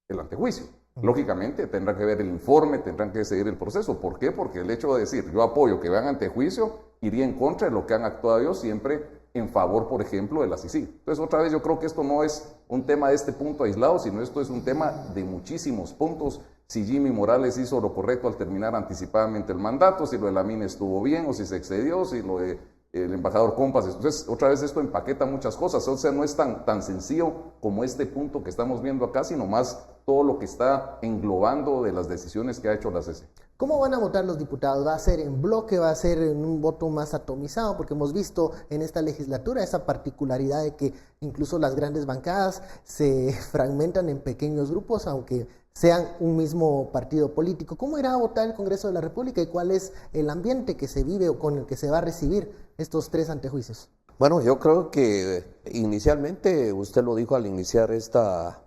el antejuicio. Lógicamente tendrán que ver el informe, tendrán que seguir el proceso. ¿Por qué? Porque el hecho de decir yo apoyo que vean antejuicio iría en contra de lo que han actuado ellos siempre en favor, por ejemplo, de la CICIG. Entonces, otra vez, yo creo que esto no es un tema de este punto aislado, sino esto es un tema de muchísimos puntos si Jimmy Morales hizo lo correcto al terminar anticipadamente el mandato, si lo de la mina estuvo bien o si se excedió, si lo de el embajador Compas. Entonces, otra vez esto empaqueta muchas cosas, o sea, no es tan sencillo como este punto que estamos viendo acá, sino más todo lo que está englobando de las decisiones que ha hecho la CC. ¿Cómo van a votar los diputados? ¿Va a ser en bloque? ¿Va a ser en un voto más atomizado? Porque hemos visto en esta legislatura esa particularidad de que incluso las grandes bancadas se fragmentan en pequeños grupos, aunque sean un mismo partido político. ¿Cómo irá a votar el Congreso de la República y cuál es el ambiente que se vive o con el que se va a recibir estos 3 antejuicios? Bueno, yo creo que inicialmente, usted lo dijo al iniciar esta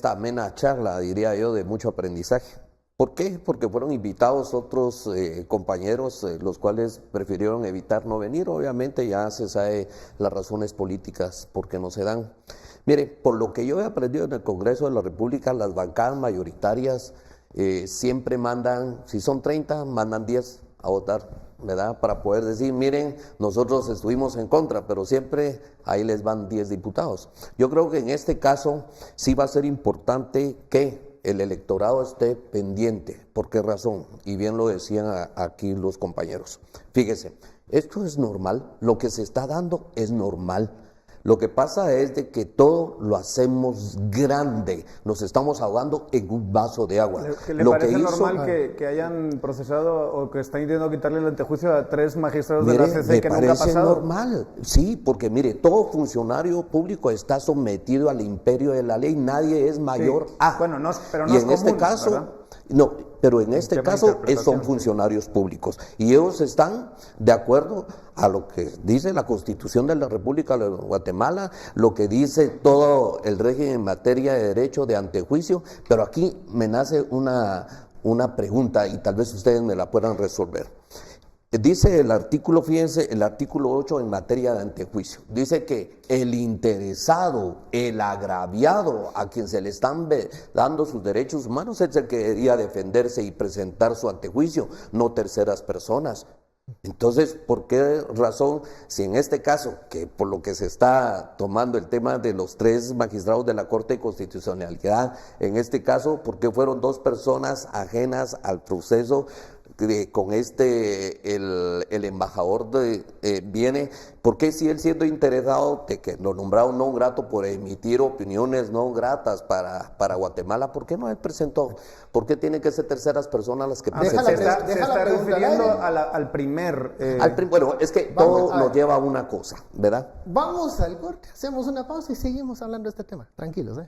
amena charla, diría yo, de mucho aprendizaje. ¿Por qué? Porque fueron invitados otros compañeros, los cuales prefirieron evitar no venir. Obviamente ya se sabe las razones políticas por qué no se dan. Mire, por lo que yo he aprendido en el Congreso de la República, las bancadas mayoritarias siempre mandan, si son 30, mandan 10 a votar, ¿verdad? Para poder decir, miren, nosotros estuvimos en contra, pero siempre ahí les van 10 diputados. Yo creo que en este caso sí va a ser importante que el electorado esté pendiente. ¿Por qué razón? Y bien lo decían aquí los compañeros. Fíjese, esto es normal, lo que se está dando es normal. Lo que pasa es de que todo lo hacemos grande, nos estamos ahogando en un vaso de agua. ¿Le parece normal que hayan procesado o que están intentando quitarle el antejuicio a 3 magistrados de la CC que nunca ha pasado? Me parece normal, sí, porque mire, todo funcionario público está sometido al imperio de la ley, nadie es mayor a. Bueno, pero no y es en común, este caso, ¿verdad? no, pero en este caso son funcionarios públicos y ellos están de acuerdo a lo que dice la Constitución de la República de Guatemala, lo que dice todo el régimen en materia de derecho de antejuicio, pero aquí me nace una pregunta y tal vez ustedes me la puedan resolver. Dice el artículo, fíjense, el artículo 8 en materia de antejuicio, dice que el interesado, el agraviado, a quien se le están dando sus derechos humanos, es el que debería defenderse y presentar su antejuicio, no terceras personas. Entonces, ¿por qué razón, si en este caso, que por lo que se está tomando el tema de los 3 magistrados de la Corte de Constitucionalidad, en este caso, ¿por qué fueron 2 personas ajenas al proceso? Con el embajador viene, ¿por qué si él siendo interesado de que lo nombraron no grato por emitir opiniones no gratas para Guatemala, ¿por qué no él presentó? ¿Por qué tienen que ser terceras personas las que presentan? Se está refiriendo al primer... Bueno, es que todo nos lleva a una cosa, ¿verdad? Vamos al corte, hacemos una pausa y seguimos hablando de este tema. Tranquilos,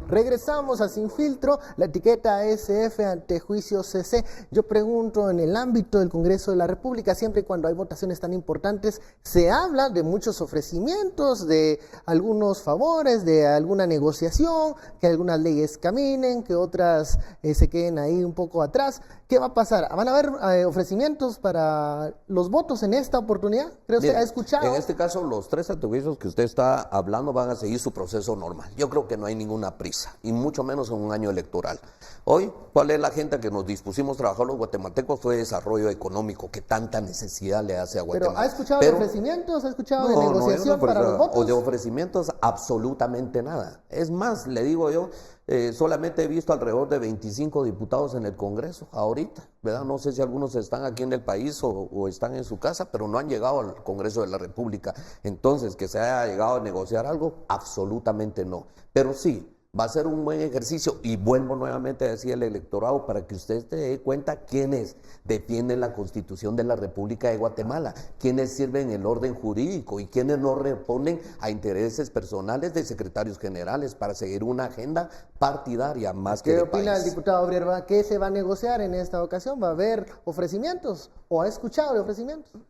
Regresamos a Sin Filtro, la etiqueta SF Antejuicio CC. Yo pregunto, en el ámbito del Congreso de la República, siempre y cuando hay votaciones tan importantes, se habla de muchos ofrecimientos, de algunos favores, de alguna negociación, que algunas leyes caminen, que otras se queden ahí un poco atrás. ¿Qué va a pasar? ¿Van a haber ofrecimientos para los votos en esta oportunidad? ¿Creo que usted ha escuchado? En este caso, los 3 antejuicios que usted está hablando van a seguir su proceso normal. Yo creo que no hay ninguna prisa, y mucho menos en un año electoral. Hoy, ¿cuál es la agenda que nos dispusimos a trabajar los guatemaltecos? Fue desarrollo económico, que tanta necesidad le hace a Guatemala. ¿Pero ha escuchado de ofrecimientos? ¿Ha escuchado de negociación para los votos? O de ofrecimientos, absolutamente nada. Es más, le digo yo, solamente he visto alrededor de 25 diputados en el Congreso ahorita, ¿verdad? No sé si algunos están aquí en el país o están en su casa, pero no han llegado al Congreso de la República. Entonces, que se haya llegado a negociar algo, absolutamente no. Pero sí, va a ser un buen ejercicio, y vuelvo nuevamente a decir el electorado para que usted se dé cuenta quiénes defienden la Constitución de la República de Guatemala, quiénes sirven el orden jurídico y quiénes no responden a intereses personales de secretarios generales para seguir una agenda partidaria más que de país. ¿Qué opina el diputado Brierba? ¿Qué se va a negociar en esta ocasión? ¿Va a haber ofrecimientos? ¿O ha escuchado de ofrecimientos?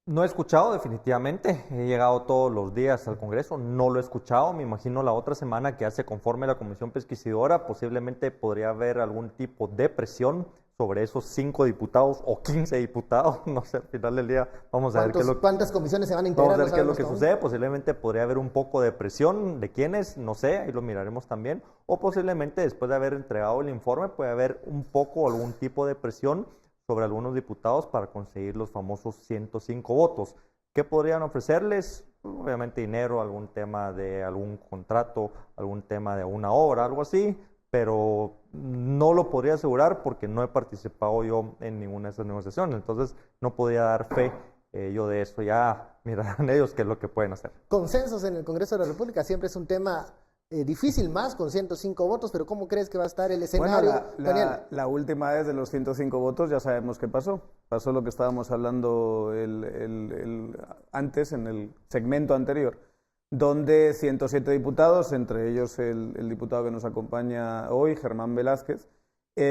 No he escuchado definitivamente, he llegado todos los días al Congreso, no lo he escuchado, me imagino la otra semana que ya se conforme la Comisión Pesquisidora, posiblemente podría haber algún tipo de presión sobre esos 5 diputados o 15 diputados, no sé, al final del día vamos a ver ¿Cuántas comisiones se van a integrar? Vamos a ver qué es lo que sucede, posiblemente podría haber un poco de presión, ¿de quiénes? No sé, ahí lo miraremos también, o posiblemente después de haber entregado el informe puede haber un poco, algún tipo de presión sobre algunos diputados para conseguir los famosos 105 votos. ¿Qué podrían ofrecerles? Obviamente dinero, algún tema de algún contrato, algún tema de una obra, algo así, pero no lo podría asegurar porque no he participado yo en ninguna de esas negociaciones, entonces no podría dar fe yo de eso. Ya mirarán ellos qué es lo que pueden hacer. Consensos en el Congreso de la República siempre es un tema difícil, más con 105 votos, pero ¿cómo crees que va a estar el escenario, Daniel? La última vez de los 105 votos ya sabemos qué pasó. Pasó lo que estábamos hablando antes, en el segmento anterior, donde 107 diputados, entre ellos el diputado que nos acompaña hoy, Germán Velázquez,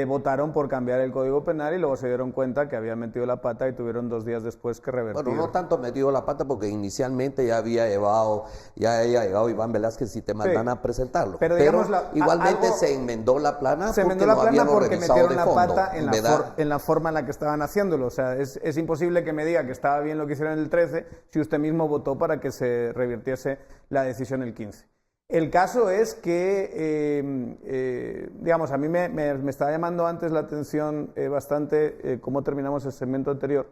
votaron por cambiar el Código Penal y luego se dieron cuenta que habían metido la pata y tuvieron 2 días después que revertir. Bueno, no tanto metido la pata porque inicialmente ya había llegado Iván Velázquez y te mandan a presentarlo. Pero digamos, igualmente se enmendó la plana porque metieron la pata en la forma en la que estaban haciéndolo. O sea, es imposible que me diga que estaba bien lo que hicieron el 13 si usted mismo votó para que se revirtiese la decisión el 15. El caso es que, digamos, a mí me estaba llamando antes la atención bastante cómo terminamos el segmento anterior,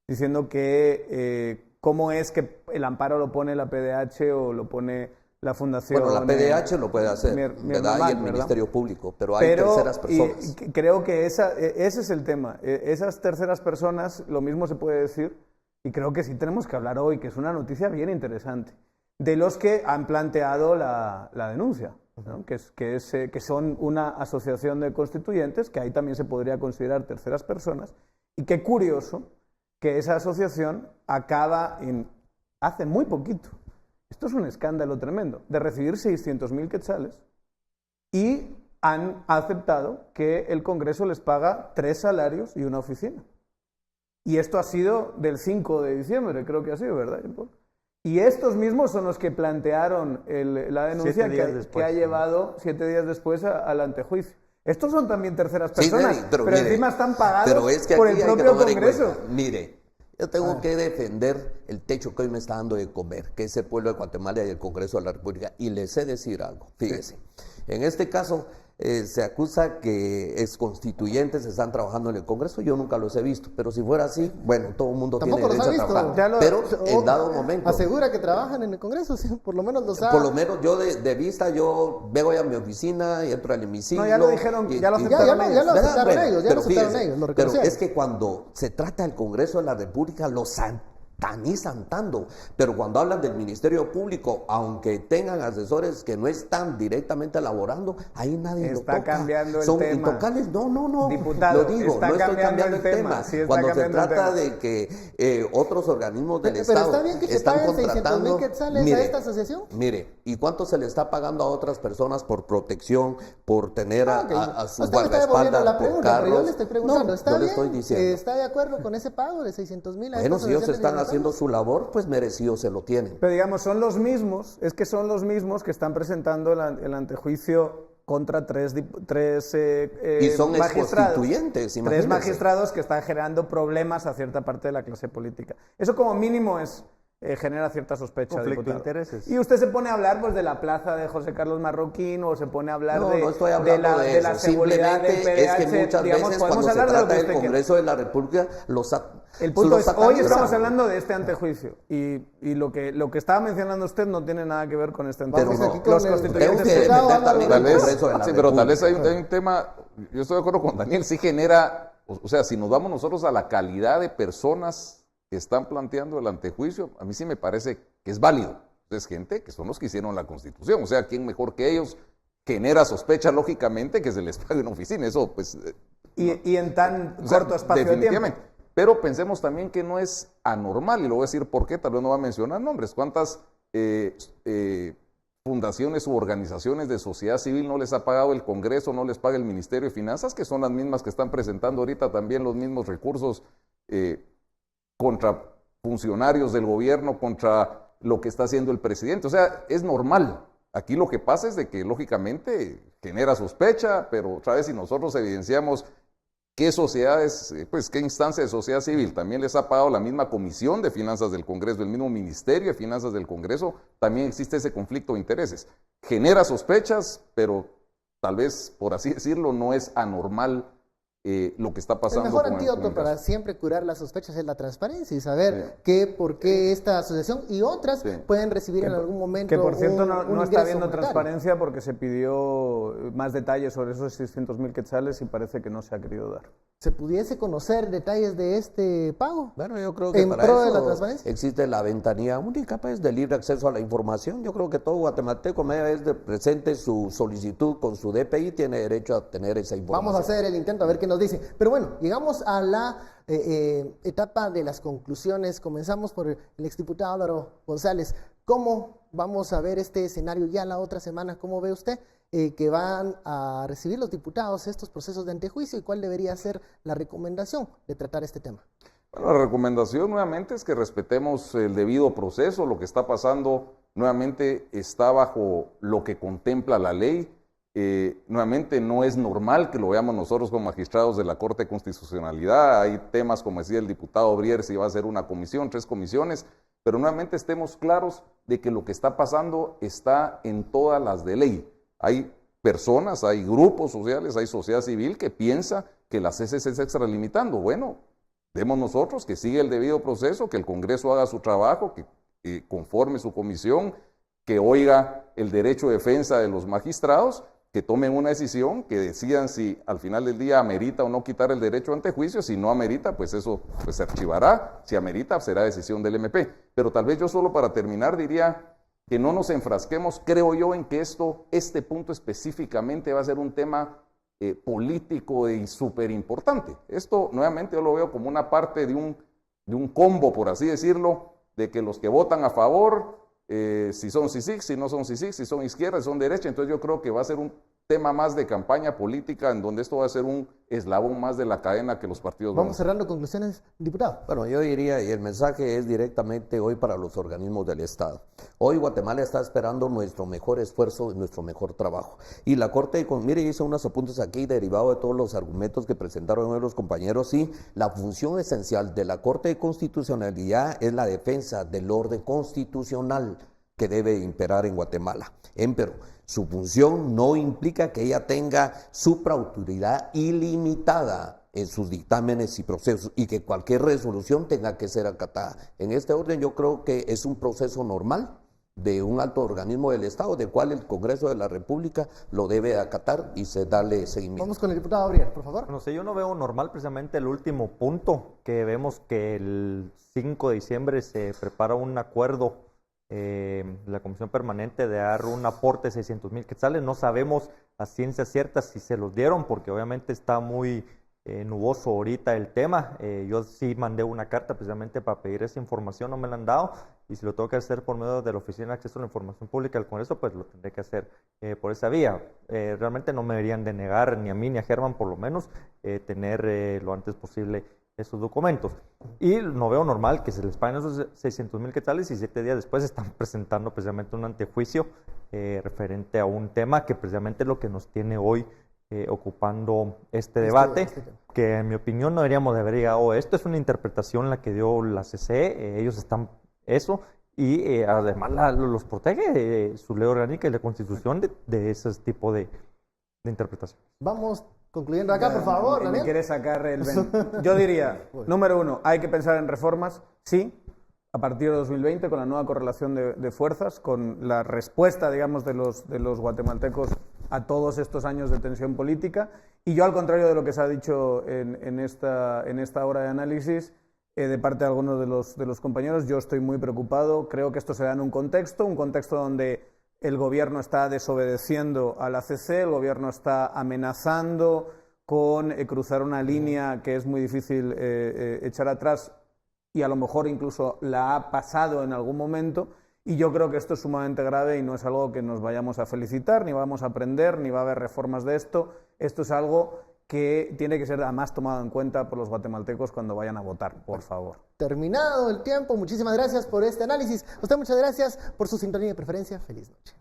diciendo que cómo es que el amparo lo pone la PDH o lo pone la Fundación. Bueno, la PDH lo puede hacer, ¿verdad? Y el Ministerio Público, pero hay terceras personas. Creo que ese es el tema. Esas terceras personas, lo mismo se puede decir, y creo que sí tenemos que hablar hoy, que es una noticia bien interesante, de los que han planteado la denuncia, ¿no? que son una asociación de constituyentes, que ahí también se podría considerar terceras personas, y qué curioso que esa asociación acaba hace muy poquito, esto es un escándalo tremendo, de recibir 600.000 quetzales y han aceptado que el Congreso les paga 3 salarios y una oficina. Y esto ha sido del 5 de diciembre, creo que ha sido, ¿verdad? Y estos mismos son los que plantearon la denuncia que ha llevado 7 días después al antejuicio. Estos son también terceras personas, sí, pero mire, encima están pagados es por el propio Congreso. Mire, yo tengo que defender el techo que hoy me está dando de comer, que es el pueblo de Guatemala y el Congreso de la República. Y les sé decir algo, fíjese. En este caso, se acusa que constituyentes están trabajando en el Congreso. Yo nunca los he visto, pero si fuera así, bueno, todo el mundo tiene derecho a trabajar. Pero en dado momento... ¿Asegura que trabajan en el Congreso? Sí, por lo menos lo saben. Por lo menos yo de vista, yo vengo a mi oficina y entro al hemiciclo. No, ya lo dijeron, ya lo aceptaron ellos. Ya lo aceptaron ellos, ya lo aceptaron ellos, lo pero reconocieron. es que cuando se trata del Congreso de la República, lo satanizan tanto, pero cuando hablan del Ministerio Público, aunque tengan asesores que no están directamente elaborando, ahí nadie lo toca. Está cambiando el Son tema. intocables. No, Diputado, lo digo, está no estoy cambiando el tema. Sí, cuando se trata de que otros organismos del Estado está bien que te están paguen contratando, 600.000 quetzales a esta asociación. Mire, ¿y cuánto se le está pagando a otras personas por protección, por tener a sus Usted me está devolviendo guardaespaldas, la por pregunta, pero yo carros? le estoy preguntando, ¿está yo le bien? estoy diciendo. ¿Está de acuerdo con ese pago de 600.000 a Bueno, estas si ellos asociaciones están de haciendo su labor, pues merecido se lo tienen. Pero digamos, son los mismos que están presentando el antejuicio contra tres y son magistrados. Constituyentes, imagínense. 3 magistrados que están generando problemas a cierta parte de la clase política. Eso como mínimo genera cierta sospecha. Conflicto de intereses. Y usted se pone a hablar pues de la plaza de José Carlos Marroquín o se pone a hablar no estoy hablando de la seguridad del PDH. Es que muchas veces cuando se trata del Congreso de la República el punto es, hoy estamos hablando de este antejuicio y lo que estaba mencionando usted no tiene nada que ver con este antejuicio. Los constituyentes pero tal vez hay un tema, yo estoy de acuerdo con Daniel, sí genera, o sea, si nos vamos nosotros a la calidad de personas que están planteando el antejuicio, a mí sí me parece que es válido. Es gente que son los que hicieron la Constitución, o sea, ¿quién mejor que ellos? Genera sospecha, lógicamente, que se les pague una oficina, eso pues... Y en tan corto espacio de tiempo. Pero pensemos también que no es anormal, y lo voy a decir por qué, tal vez no va a mencionar nombres. ¿Cuántas fundaciones u organizaciones de sociedad civil no les ha pagado el Congreso, no les paga el Ministerio de Finanzas, que son las mismas que están presentando ahorita también los mismos recursos contra funcionarios del gobierno, contra lo que está haciendo el presidente? O sea, es normal. Aquí lo que pasa es de que, lógicamente, genera sospecha, pero otra vez si nosotros evidenciamos qué sociedades, pues qué instancia de sociedad civil también les ha pagado la misma Comisión de Finanzas del Congreso, el mismo Ministerio de Finanzas del Congreso, también existe ese conflicto de intereses. Genera sospechas, pero tal vez, por así decirlo, no es anormal lo que está El pasando. mejor con antídoto el para caso. siempre curar las sospechas es la transparencia y saber Sí. por qué esta asociación y otras Sí. pueden recibir en algún momento Que por cierto un no está ingreso habiendo monetario. transparencia porque se pidió más detalles sobre esos 600.000 quetzales y parece que no se ha querido dar. ¿Se pudiese conocer detalles de este pago? Bueno, yo creo que ¿En para pro de la eso transparencia? existe la ventanilla única, pues, de libre acceso a la información. Yo creo que todo guatemalteco, media vez presente su solicitud con su DPI, tiene derecho a tener esa información. Vamos a hacer el intento a ver qué nos dicen. Pero bueno, llegamos a la etapa de las conclusiones. Comenzamos por el exdiputado Álvaro González. ¿Cómo vamos a ver este escenario ya la otra semana? ¿Cómo ve usted que van a recibir los diputados estos procesos de antejuicio y cuál debería ser la recomendación de tratar este tema? Bueno, la recomendación nuevamente es que respetemos el debido proceso. Lo que está pasando nuevamente está bajo lo que contempla la ley. Nuevamente no es normal que lo veamos nosotros como magistrados de la Corte de Constitucionalidad. Hay temas, como decía el diputado Brier, si va a ser una comisión, 3 comisiones, pero nuevamente estemos claros de que lo que está pasando está en todas las de ley. Hay personas, hay grupos sociales, hay sociedad civil que piensa que la CC se está extralimitando. Bueno, vemos nosotros que sigue el debido proceso, que el Congreso haga su trabajo, que conforme su comisión, que oiga el derecho de defensa de los magistrados, que tomen una decisión, que decidan si al final del día amerita o no quitar el derecho ante juicio. Si no amerita, pues eso pues, se archivará. Si amerita, será decisión del MP. Pero tal vez yo solo para terminar diría que no nos enfrasquemos, creo yo, en que este punto específicamente va a ser un tema político y súper importante. Esto nuevamente yo lo veo como una parte de un combo, por así decirlo, de que los que votan a favor, si son CICIG, si no son CICIG, si son izquierda, si son derecha. Entonces yo creo que va a ser un tema más de campaña política en donde esto va a ser un eslabón más de la cadena que los partidos van a Vamos cerrando conclusiones, diputado. Bueno, yo diría, y el mensaje es directamente hoy para los organismos del Estado. Hoy Guatemala está esperando nuestro mejor esfuerzo y nuestro mejor trabajo. Y la Corte, mire, hice unos apuntes aquí derivado de todos los argumentos que presentaron hoy los compañeros, y la función esencial de la Corte de Constitucionalidad es la defensa del orden constitucional que debe imperar en Guatemala. Empero, su función no implica que ella tenga supraautoridad ilimitada en sus dictámenes y procesos y que cualquier resolución tenga que ser acatada. En este orden yo creo que es un proceso normal de un alto organismo del Estado, del cual el Congreso de la República lo debe acatar y darle seguimiento. Vamos con el diputado Brier, por favor. No sé, yo no veo normal precisamente el último punto, que vemos que el 5 de diciembre se prepara un acuerdo la Comisión Permanente de dar un aporte de 600,000 quetzales. No sabemos a ciencia cierta si se los dieron, porque obviamente está muy nuboso ahorita el tema. Yo sí mandé una carta precisamente para pedir esa información, no me la han dado, y si lo tengo que hacer por medio de la Oficina de Acceso a la Información Pública del Congreso, pues lo tendré que hacer por esa vía. Realmente no me deberían de negar, ni a mí ni a Germán por lo menos, tener lo antes posible esos documentos. Y no veo normal que se les paguen esos 600,000 quetzales y 7 días después están presentando precisamente un antejuicio referente a un tema que precisamente es lo que nos tiene hoy ocupando este debate, que en mi opinión no deberíamos de haber llegado a esto. Es una interpretación la que dio la CC, ellos están eso, y además los protege su ley orgánica y la Constitución de ese tipo de interpretación. Vamos concluyendo acá, por favor, Me Daniel. quiere sacar el... Yo diría, número 1, hay que pensar en reformas, sí, a partir de 2020, con la nueva correlación de fuerzas, con la respuesta, digamos, de los guatemaltecos a todos estos años de tensión política. Y yo, al contrario de lo que se ha dicho en esta hora de análisis, de parte de algunos de los compañeros, yo estoy muy preocupado. Creo que esto se da en un contexto donde el gobierno está desobedeciendo a la CC, el gobierno está amenazando con cruzar una línea que es muy difícil echar atrás, y a lo mejor incluso la ha pasado en algún momento, y yo creo que esto es sumamente grave y no es algo que nos vayamos a felicitar, ni vamos a aprender, ni va a haber reformas de esto. Esto es algo que tiene que ser además tomado en cuenta por los guatemaltecos cuando vayan a votar, por favor. Terminado el tiempo, muchísimas gracias por este análisis. A usted muchas gracias por su sintonía y preferencia. Feliz noche.